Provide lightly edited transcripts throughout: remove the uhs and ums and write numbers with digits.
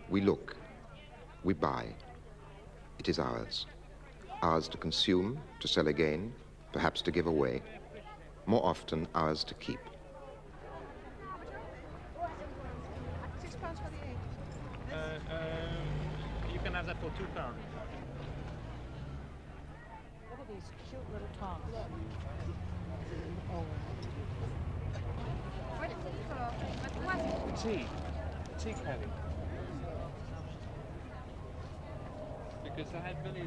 We look, we buy. It is ours. Ours to consume, to sell again, perhaps to give away. More often, ours to keep. £6 for the egg. You can have that for £2. Look at these cute little tongs. Oh. Tea caddy. Because they had many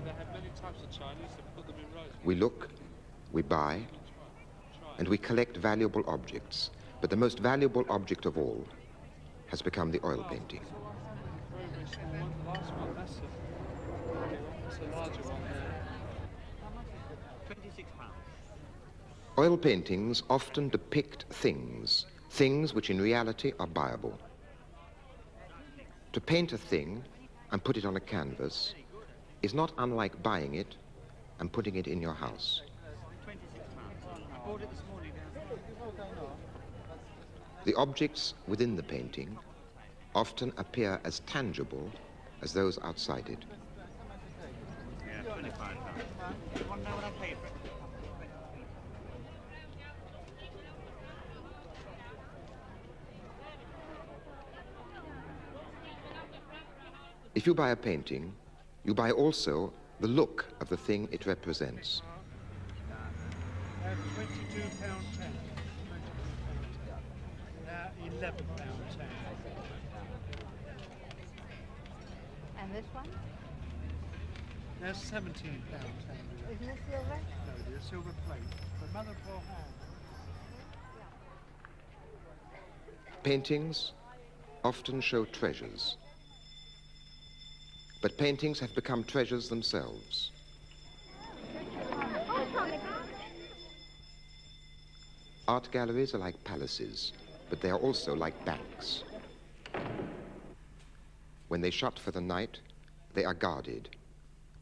types of Chinese that put them in rows. We look, we buy, and we collect valuable objects. But the most valuable object of all has become the oil painting. Very, very small one. The last one, that's a larger one there. £26. Oil paintings often depict things which in reality are buyable. To paint a thing and put it on a canvas is not unlike buying it and putting it in your house. £26. I bought it this morning. The objects within the painting often appear as tangible as those outside it. Yeah, £25. You want to know what I paid for it? If you buy a painting, you buy also the look of the thing it represents. £22.10. £11.10. And this one? There's £17.10. Isn't this silver? No, dear, silver plate. But mother of all hand. Paintings often show treasures. But paintings have become treasures themselves. Art galleries are like palaces, but they are also like banks. When they shut for the night, they are guarded,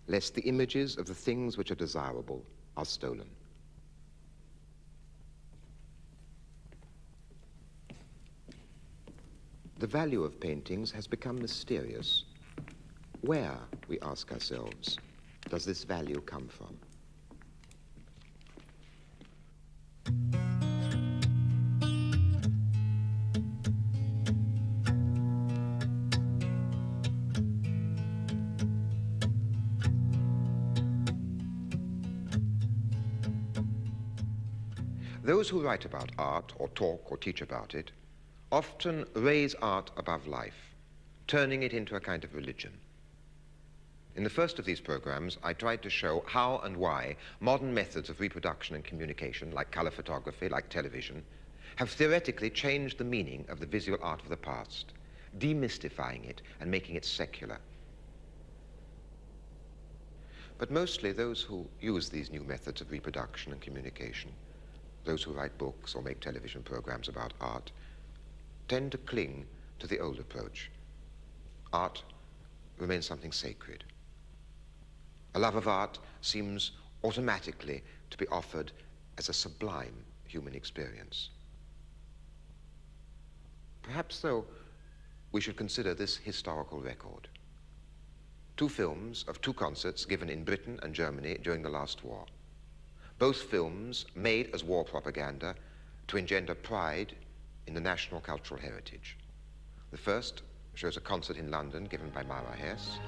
lest the images of the things which are desirable are stolen. The value of paintings has become mysterious. Where, we ask ourselves, does this value come from? Those who write about art, or talk or teach about it, often raise art above life, turning it into a kind of religion. In the first of these programs, I tried to show how and why modern methods of reproduction and communication, like color photography, like television, have theoretically changed the meaning of the visual art of the past, demystifying it and making it secular. But mostly those who use these new methods of reproduction and communication, those who write books or make television programs about art, tend to cling to the old approach. Art remains something sacred. A love of art seems automatically to be offered as a sublime human experience. Perhaps, though, we should consider this historical record. 2 films of 2 concerts given in Britain and Germany during the last war. Both films made as war propaganda to engender pride in the national cultural heritage. The first shows a concert in London given by Myra Hess.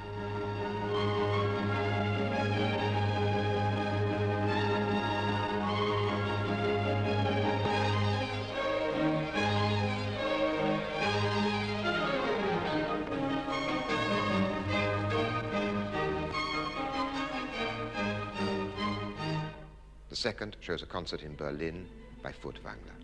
The second shows a concert in Berlin by Furtwängler.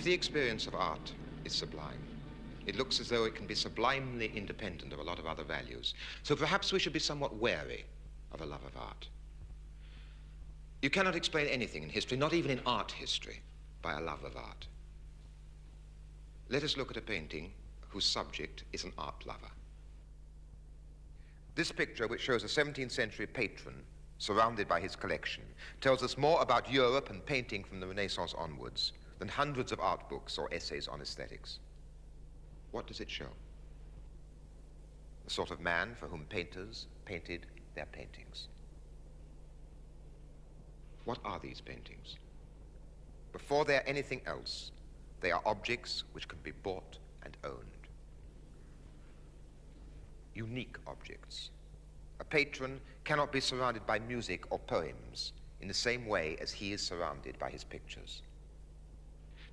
If the experience of art is sublime, it looks as though it can be sublimely independent of a lot of other values. So perhaps we should be somewhat wary of a love of art. You cannot explain anything in history, not even in art history, by a love of art. Let us look at a painting whose subject is an art lover. This picture, which shows a 17th century patron surrounded by his collection, tells us more about Europe and painting from the Renaissance onwards than hundreds of art books or essays on aesthetics. What does it show? The sort of man for whom painters painted their paintings. What are these paintings? Before they're anything else, they are objects which can be bought and owned. Unique objects. A patron cannot be surrounded by music or poems in the same way as he is surrounded by his pictures.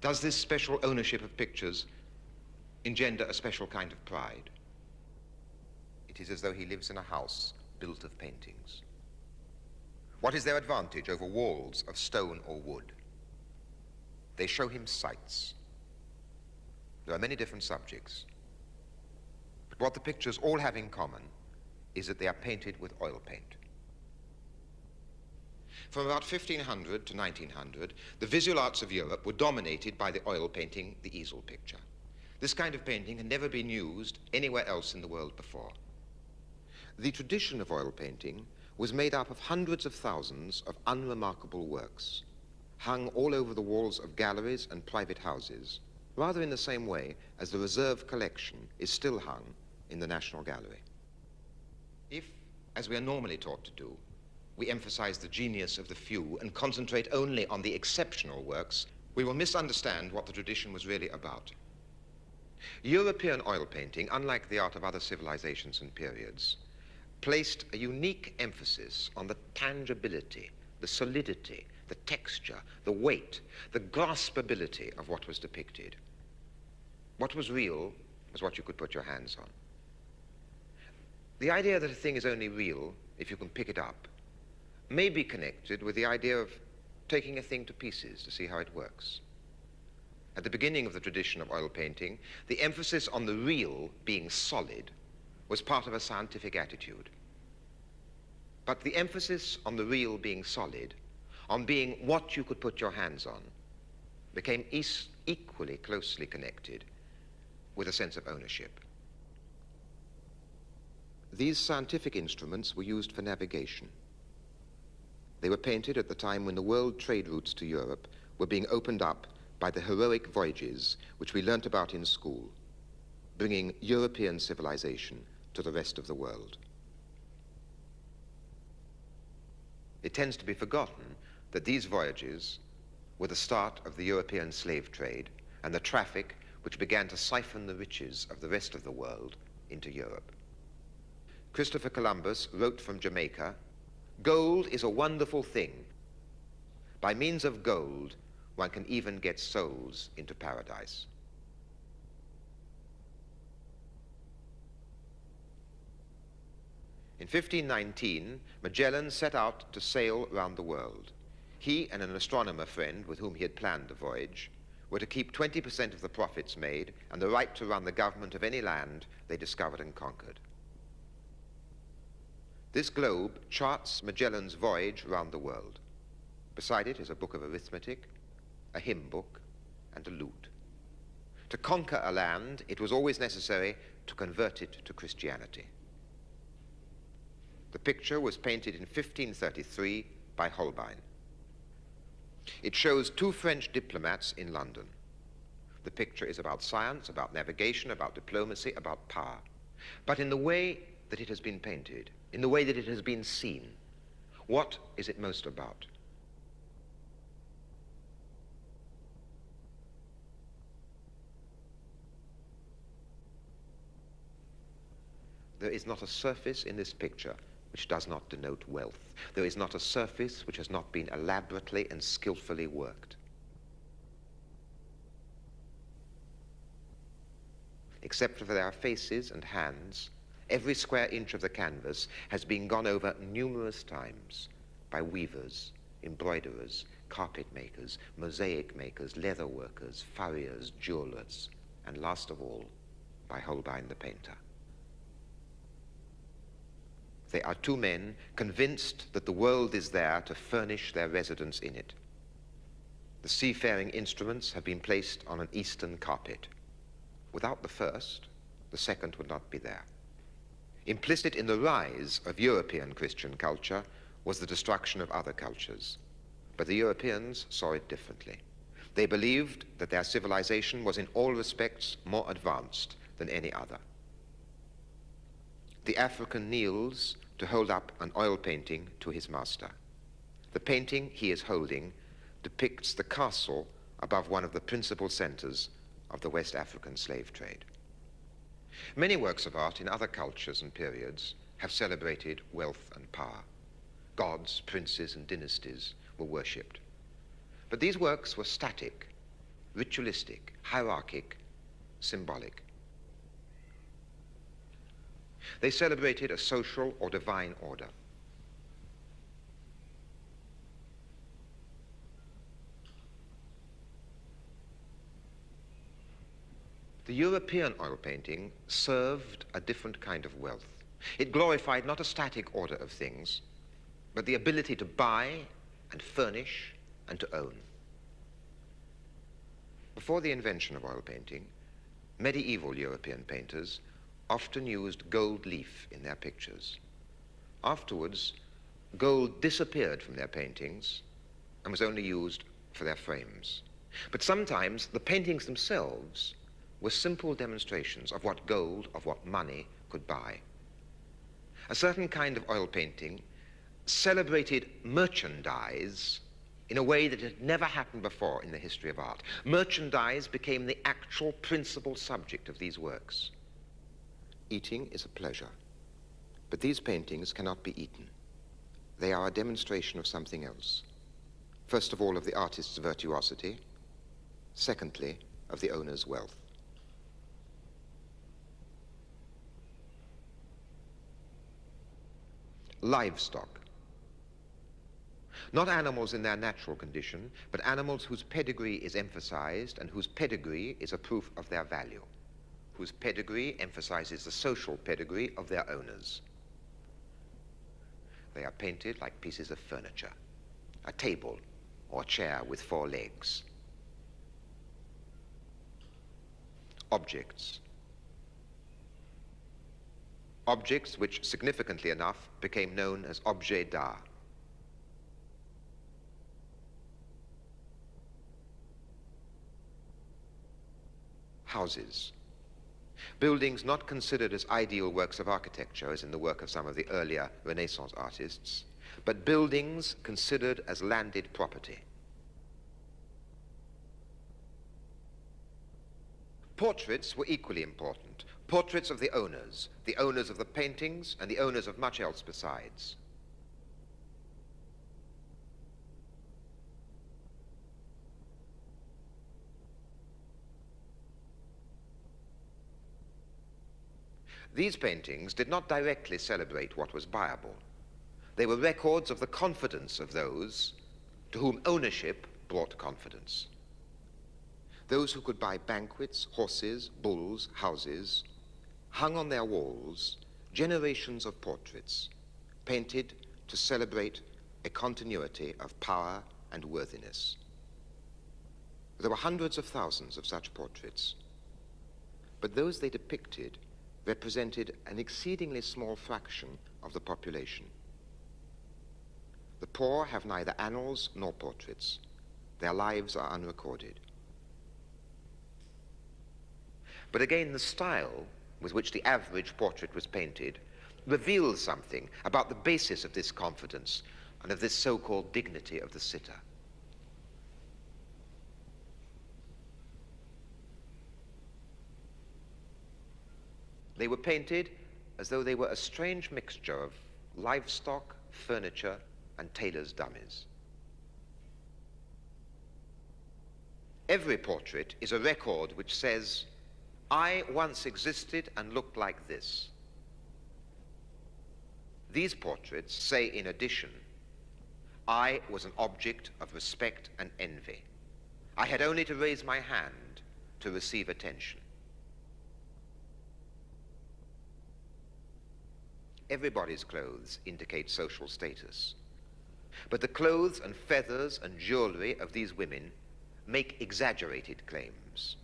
Does this special ownership of pictures engender a special kind of pride? It is as though he lives in a house built of paintings. What is their advantage over walls of stone or wood? They show him sights. There are many different subjects. But what the pictures all have in common is that they are painted with oil paint. From about 1500 to 1900, the visual arts of Europe were dominated by the oil painting, the easel picture. This kind of painting had never been used anywhere else in the world before. The tradition of oil painting was made up of hundreds of thousands of unremarkable works, hung all over the walls of galleries and private houses, rather in the same way as the reserve collection is still hung in the National Gallery. If, as we are normally taught to do, we emphasize the genius of the few and concentrate only on the exceptional works, we will misunderstand what the tradition was really about. European oil painting, unlike the art of other civilizations and periods, placed a unique emphasis on the tangibility, the solidity, the texture, the weight, the graspability of what was depicted. What was real was what you could put your hands on. The idea that a thing is only real if you can pick it up may be connected with the idea of taking a thing to pieces to see how it works. At the beginning of the tradition of oil painting, the emphasis on the real being solid was part of a scientific attitude. But the emphasis on the real being solid, on being what you could put your hands on, became equally closely connected with a sense of ownership. These scientific instruments were used for navigation. They were painted at the time when the world trade routes to Europe were being opened up by the heroic voyages which we learnt about in school, bringing European civilization to the rest of the world. It tends to be forgotten that these voyages were the start of the European slave trade and the traffic which began to siphon the riches of the rest of the world into Europe. Christopher Columbus wrote from Jamaica, "Gold is a wonderful thing. By means of gold, one can even get souls into paradise." In 1519, Magellan set out to sail round the world. He and an astronomer friend with whom he had planned the voyage were to keep 20% of the profits made and the right to run the government of any land they discovered and conquered. This globe charts Magellan's voyage round the world. Beside it is a book of arithmetic, a hymn book, and a lute. To conquer a land, it was always necessary to convert it to Christianity. The picture was painted in 1533 by Holbein. It shows two French diplomats in London. The picture is about science, about navigation, about diplomacy, about power. But in the way that it has been painted, in the way that it has been seen, what is it most about? There is not a surface in this picture which does not denote wealth. There is not a surface which has not been elaborately and skillfully worked. Except for their faces and hands, every square inch of the canvas has been gone over numerous times by weavers embroiderers, carpet makers, mosaic makers, leather workers, furriers, jewelers, and last of all, by Holbein the painter. They are two men convinced that the world is there to furnish their residence in it. The seafaring instruments have been placed on an eastern carpet. Without the first, the second would not be there. Implicit in the rise of European Christian culture was the destruction of other cultures. But the Europeans saw it differently. They believed that their civilization was in all respects more advanced than any other. The African kneels to hold up an oil painting to his master. The painting he is holding depicts the castle above one of the principal centers of the West African slave trade. Many works of art in other cultures and periods have celebrated wealth and power. Gods, princes, and dynasties were worshipped. But these works were static, ritualistic, hierarchic, symbolic. They celebrated a social or divine order. The European oil painting served a different kind of wealth. It glorified not a static order of things, but the ability to buy and furnish and to own. Before the invention of oil painting, medieval European painters often used gold leaf in their pictures. Afterwards, gold disappeared from their paintings and was only used for their frames. But sometimes the paintings themselves were simple demonstrations of what gold, of what money could buy. A certain kind of oil painting celebrated merchandise in a way that had never happened before in the history of art. Merchandise became the actual principal subject of these works. Eating is a pleasure, but these paintings cannot be eaten. They are a demonstration of something else. First of all, of the artist's virtuosity. Secondly, of the owner's wealth. Livestock. Not animals in their natural condition, but animals whose pedigree is emphasized and whose pedigree is a proof of their value, whose pedigree emphasizes the social pedigree of their owners. They are painted like pieces of furniture, a table or chair with 4 legs. Objects. Objects which, significantly enough, became known as objets d'art. Houses. Buildings not considered as ideal works of architecture, as in the work of some of the earlier Renaissance artists, but buildings considered as landed property. Portraits were equally important. Portraits of the owners of the paintings and the owners of much else besides. These paintings did not directly celebrate what was buyable. They were records of the confidence of those to whom ownership brought confidence. Those who could buy banquets, horses, bulls, houses, hung on their walls generations of portraits painted to celebrate a continuity of power and worthiness. There were hundreds of thousands of such portraits, but those they depicted represented an exceedingly small fraction of the population. The poor have neither annals nor portraits. Their lives are unrecorded. But again, the style with which the average portrait was painted reveals something about the basis of this confidence and of this so-called dignity of the sitter. They were painted as though they were a strange mixture of livestock, furniture, and tailor's dummies. Every portrait is a record which says, I once existed and looked like this. These portraits say, in addition, I was an object of respect and envy. I had only to raise my hand to receive attention. Everybody's clothes indicate social status. But the clothes and feathers and jewelry of these women make exaggerated claims.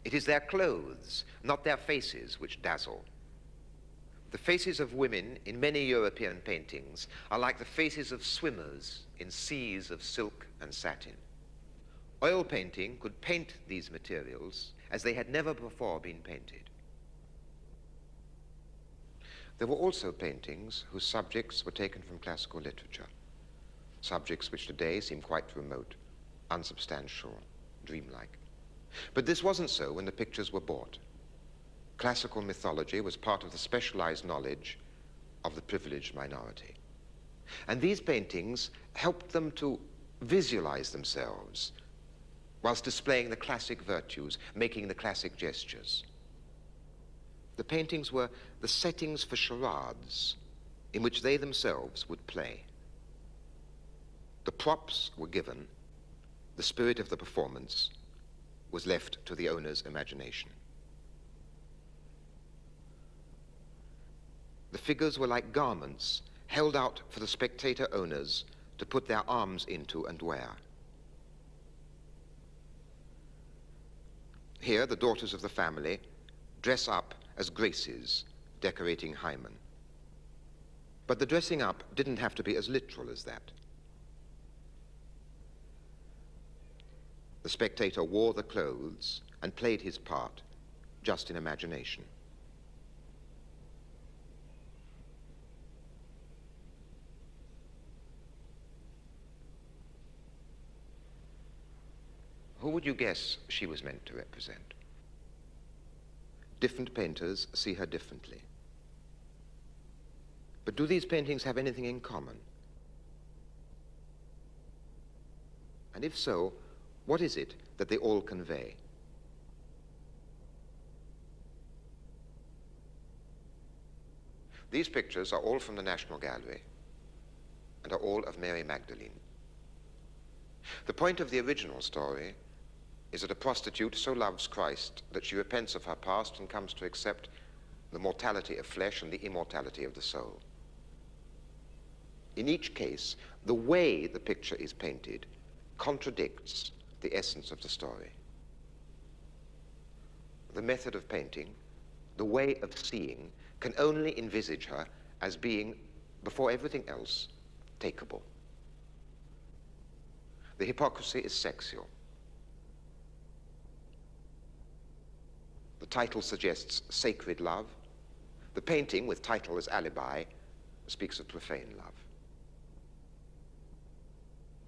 It is their clothes, not their faces, which dazzle. The faces of women in many European paintings are like the faces of swimmers in seas of silk and satin. Oil painting could paint these materials as they had never before been painted. There were also paintings whose subjects were taken from classical literature, subjects which today seem quite remote, unsubstantial, dreamlike. But this wasn't so when the pictures were bought. Classical mythology was part of the specialized knowledge of the privileged minority. And these paintings helped them to visualize themselves whilst displaying the classic virtues, making the classic gestures. The paintings were the settings for charades in which they themselves would play. The props were given, the spirit of the performance was left to the owner's imagination. The figures were like garments held out for the spectator owners to put their arms into and wear. Here, the daughters of the family dress up as graces decorating Hymen. But the dressing up didn't have to be as literal as that. The spectator wore the clothes and played his part just in imagination. Who would you guess she was meant to represent? Different painters see her differently. But do these paintings have anything in common? And if so, what is it that they all convey? These pictures are all from the National Gallery and are all of Mary Magdalene. The point of the original story is that a prostitute so loves Christ that she repents of her past and comes to accept the mortality of flesh and the immortality of the soul. In each case, the way the picture is painted contradicts the essence of the story. The method of painting, the way of seeing, can only envisage her as being, before everything else, takeable. The hypocrisy is sexual. The title suggests sacred love. The painting, with title as alibi, speaks of profane love.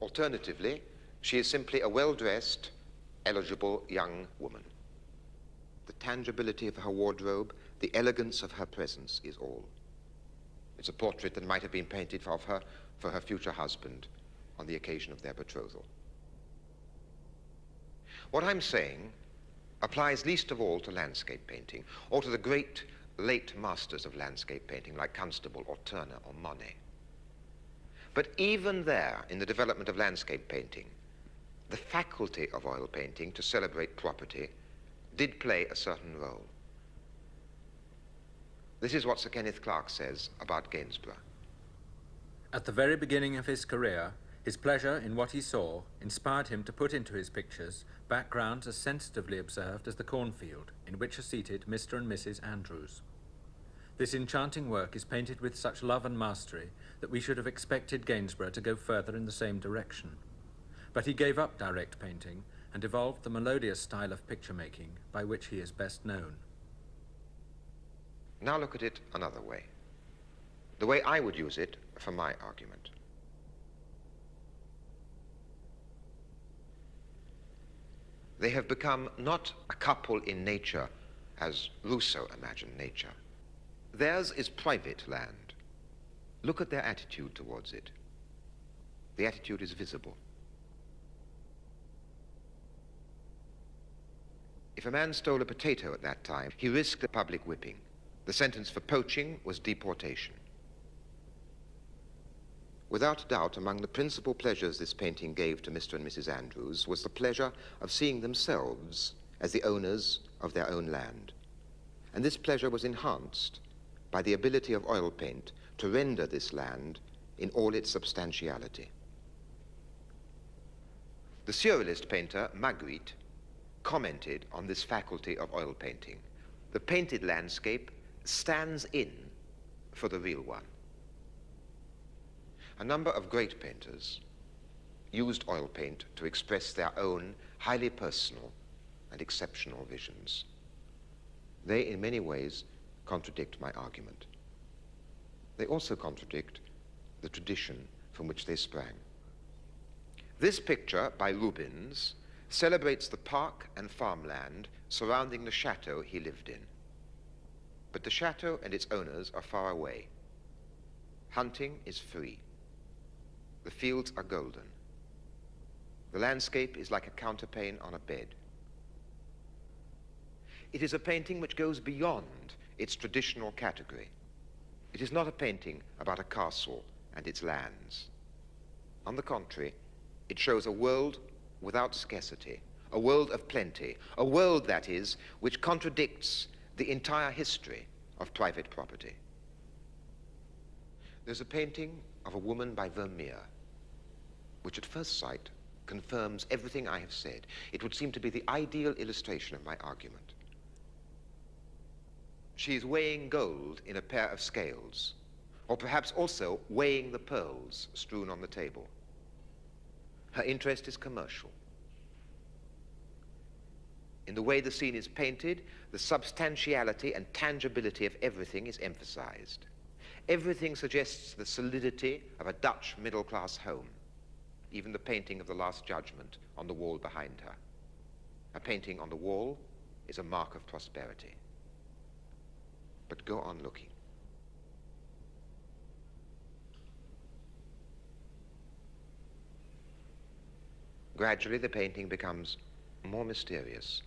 Alternatively, she is simply a well-dressed, eligible young woman. The tangibility of her wardrobe, the elegance of her presence is all. It's a portrait that might have been painted of her for her future husband on the occasion of their betrothal. What I'm saying applies least of all to landscape painting, or to the great late masters of landscape painting like Constable or Turner or Monet. But even there, in the development of landscape painting, the faculty of oil painting to celebrate property did play a certain role. This is what Sir Kenneth Clarke says about Gainsborough. At the very beginning of his career, his pleasure in what he saw inspired him to put into his pictures backgrounds as sensitively observed as the cornfield in which are seated Mr. and Mrs. Andrews. This enchanting work is painted with such love and mastery that we should have expected Gainsborough to go further in the same direction. But he gave up direct painting and evolved the melodious style of picture-making by which he is best known. Now look at it another way, the way I would use it for my argument. They have become not a couple in nature, as Rousseau imagined nature. Theirs is private land. Look at their attitude towards it. The attitude is visible. If a man stole a potato at that time, he risked a public whipping. The sentence for poaching was deportation. Without doubt, among the principal pleasures this painting gave to Mr. and Mrs. Andrews was the pleasure of seeing themselves as the owners of their own land. And this pleasure was enhanced by the ability of oil paint to render this land in all its substantiality. The surrealist painter, Magritte, commented on this faculty of oil painting. The painted landscape stands in for the real one. A number of great painters used oil paint to express their own highly personal and exceptional visions. They, in many ways, contradict my argument. They also contradict the tradition from which they sprang. This picture by Rubens celebrates the park and farmland surrounding the chateau he lived in. But the chateau and its owners are far away. Hunting is free. The fields are golden. The landscape is like a counterpane on a bed. It is a painting which goes beyond its traditional category. It is not a painting about a castle and its lands. On the contrary, it shows a world without scarcity, a world of plenty, a world, that is, which contradicts the entire history of private property. There's a painting of a woman by Vermeer, which at first sight confirms everything I have said. It would seem to be the ideal illustration of my argument. She is weighing gold in a pair of scales, or perhaps also weighing the pearls strewn on the table. Her interest is commercial. In the way the scene is painted, the substantiality and tangibility of everything is emphasized. Everything suggests the solidity of a Dutch middle-class home, even the painting of the Last Judgment on the wall behind her. A painting on the wall is a mark of prosperity. But go on looking. Gradually, the painting becomes more mysterious,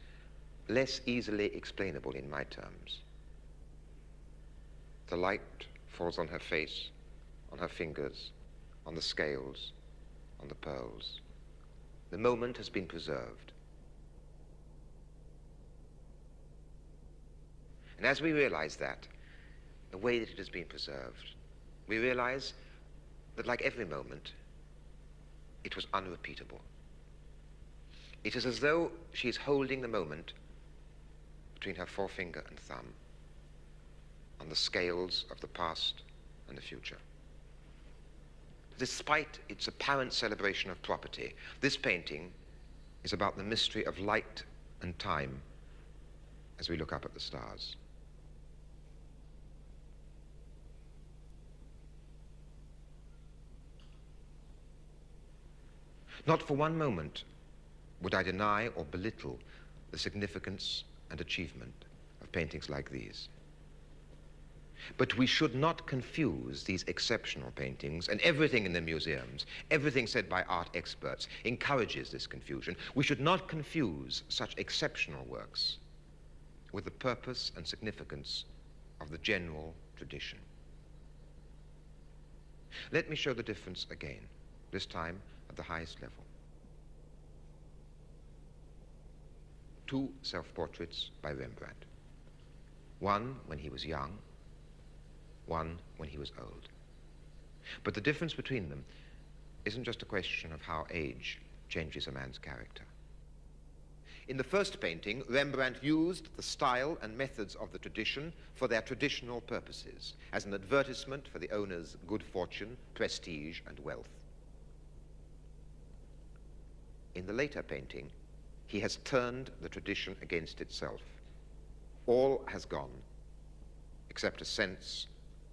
less easily explainable in my terms. The light falls on her face, on her fingers, on the scales, on the pearls. The moment has been preserved. And as we realize that, the way that it has been preserved, we realize that, like every moment, it was unrepeatable. It is as though she is holding the moment between her forefinger and thumb on the scales of the past and the future. Despite its apparent celebration of property, this painting is about the mystery of light and time as we look up at the stars. Not for one moment would I deny or belittle the significance and achievement of paintings like these. But we should not confuse these exceptional paintings, and everything in the museums, everything said by art experts, encourages this confusion. We should not confuse such exceptional works with the purpose and significance of the general tradition. Let me show the difference again, this time at the highest level. Two self-portraits by Rembrandt. One when he was young, one when he was old. But the difference between them isn't just a question of how age changes a man's character. In the first painting, Rembrandt used the style and methods of the tradition for their traditional purposes, as an advertisement for the owner's good fortune, prestige, and wealth. In the later painting, he has turned the tradition against itself. All has gone, except a sense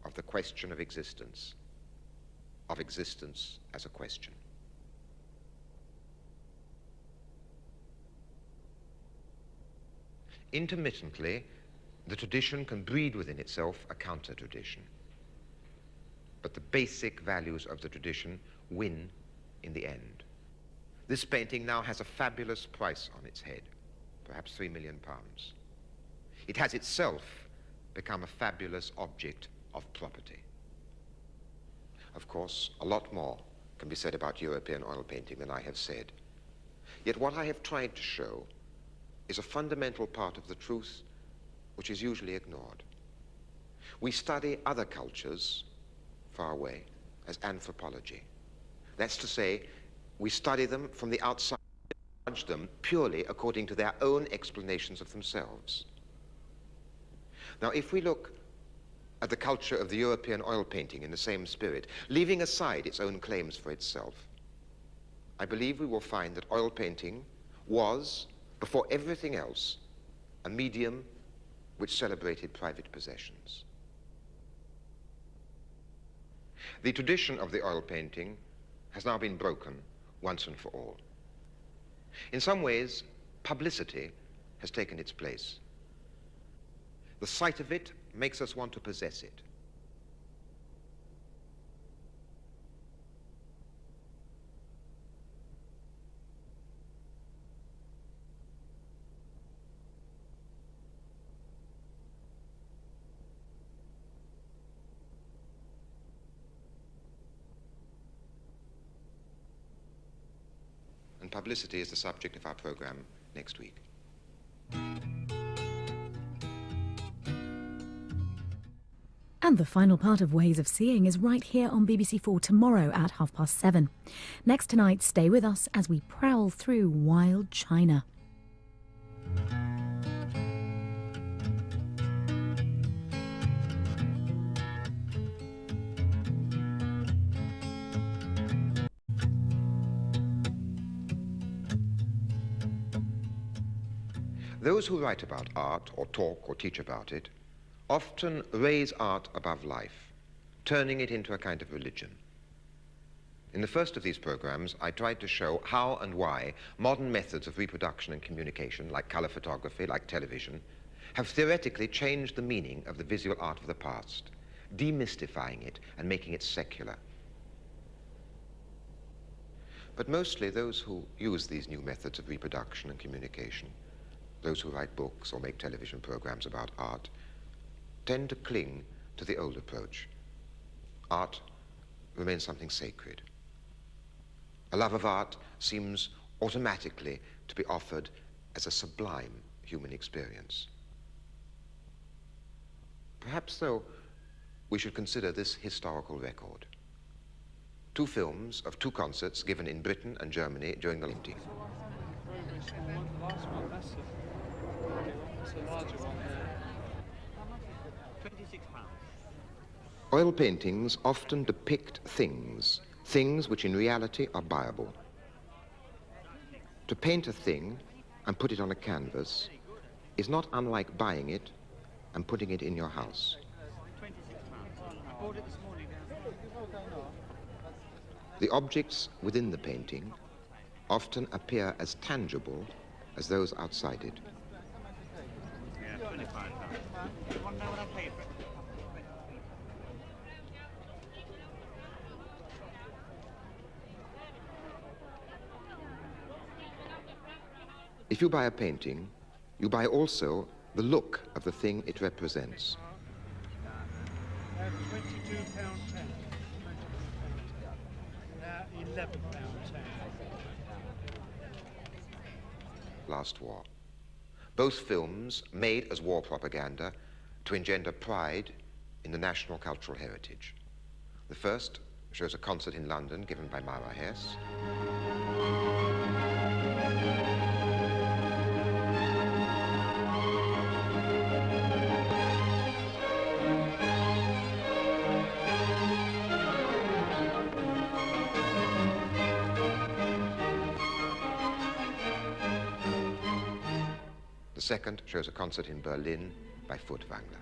of the question of existence as a question. Intermittently, the tradition can breed within itself a counter-tradition. But the basic values of the tradition win in the end. This painting now has a fabulous price on its head, perhaps £3 million. It has itself become a fabulous object of property. Of course, a lot more can be said about European oil painting than I have said. Yet what I have tried to show is a fundamental part of the truth which is usually ignored. We study other cultures far away as anthropology. That's to say, we study them from the outside, judge them purely according to their own explanations of themselves. Now, if we look at the culture of the European oil painting in the same spirit, leaving aside its own claims for itself, I believe we will find that oil painting was, before everything else, a medium which celebrated private possessions. The tradition of the oil painting has now been broken once and for all. In some ways, publicity has taken its place. The sight of it makes us want to possess it. And publicity is the subject of our program next week. And the final part of Ways of Seeing is right here on BBC4 tomorrow at 7:30. Next tonight, stay with us as we prowl through wild China. Those who write about art or talk or teach about it often raise art above life, turning it into a kind of religion. In the first of these programs, I tried to show how and why modern methods of reproduction and communication, like color photography, like television, have theoretically changed the meaning of the visual art of the past, demystifying it and making it secular. But mostly those who use these new methods of reproduction and communication, those who write books or make television programs about art, tend to cling to the old approach. Art remains something sacred. A love of art seems automatically to be offered as a sublime human experience. Perhaps, though, we should consider this historical record. 2 films of 2 concerts given in Britain and Germany during the 90s. The last one, that's a larger one there. £26. Oil paintings often depict things which in reality are buyable. To paint a thing and put it on a canvas is not unlike buying it and putting it in your house. £26. I bought it this morning. The objects within the painting often appear as tangible as those outside it. Yeah, £25. You want to know what I paid for it? If you buy a painting, you buy also the look of the thing it represents. £22.10. £11.10. Last War. Both films made as war propaganda to engender pride in the national cultural heritage. The first shows a concert in London given by Mara Hess. The second shows a concert in Berlin by Furtwängler.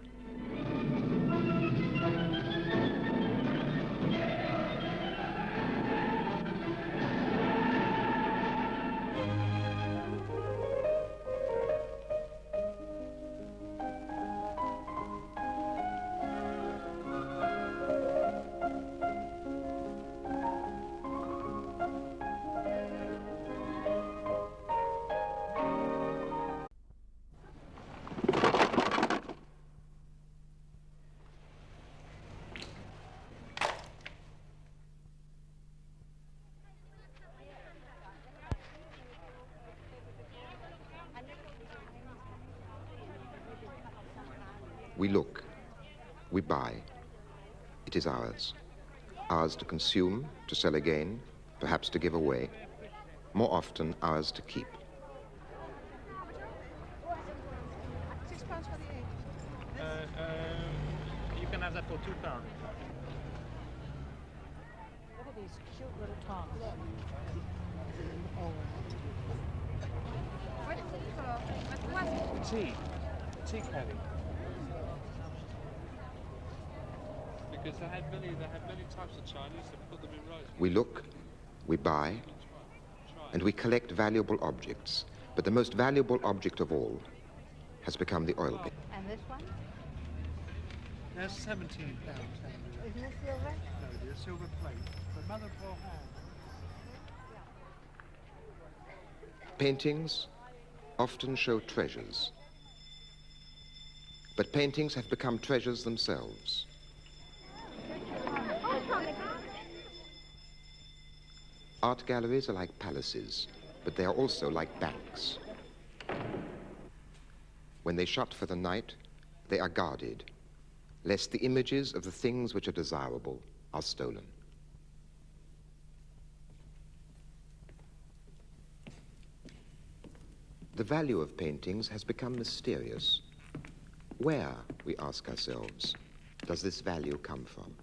We look, we buy. It is ours. Ours to consume, to sell again, perhaps to give away. More often, ours to keep. £6 for the 8. You can have that for £2. Look at these cute little tongs. Oh. Tea caddy. Because they had many types of Chinese that put them in rows. We look, we buy, and we collect valuable objects. But the most valuable object of all has become the oil bin. And this one? There's £17. Isn't it silver? No, dear, silver plate. But mother of pearl hand. Paintings often show treasures. But paintings have become treasures themselves. Art galleries are like palaces, but they are also like banks. When they shut for the night, they are guarded, lest the images of the things which are desirable are stolen. The value of paintings has become mysterious. Where, we ask ourselves, does this value come from?